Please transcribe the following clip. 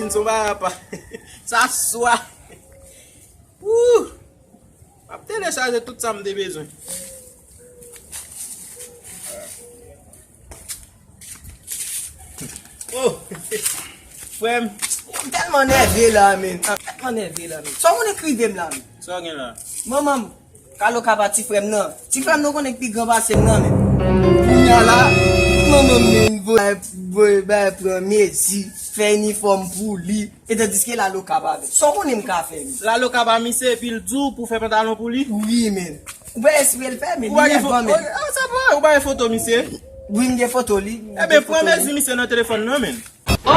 machine son ba pa. Ça soit. Ouh. Ma télécharger tout ça me de besoin. Oh. Frère, Tellement nerveux là, men. Tellement nerveux là, men. So on écrit dem là, men. ça gen là. Maman, kalo kaba ti frem nan. Ti frem nan konen pi grand basen nan, men. Kounya la, maman men voy premier si fait uniforme pour lui et tandis que la lo kaba. So konen ka fe, men. La lo ka ba mise pile dou pour faire pantalon pour lui. Oui, men. Ou ba esprit le faire, men. Ou ba Li gen ne photo, men. ah ça va, ou ba gen photo monsieur. Oui, m'ge photo li. Eh ben, prends mes monsieur dans téléphone non men. Oh!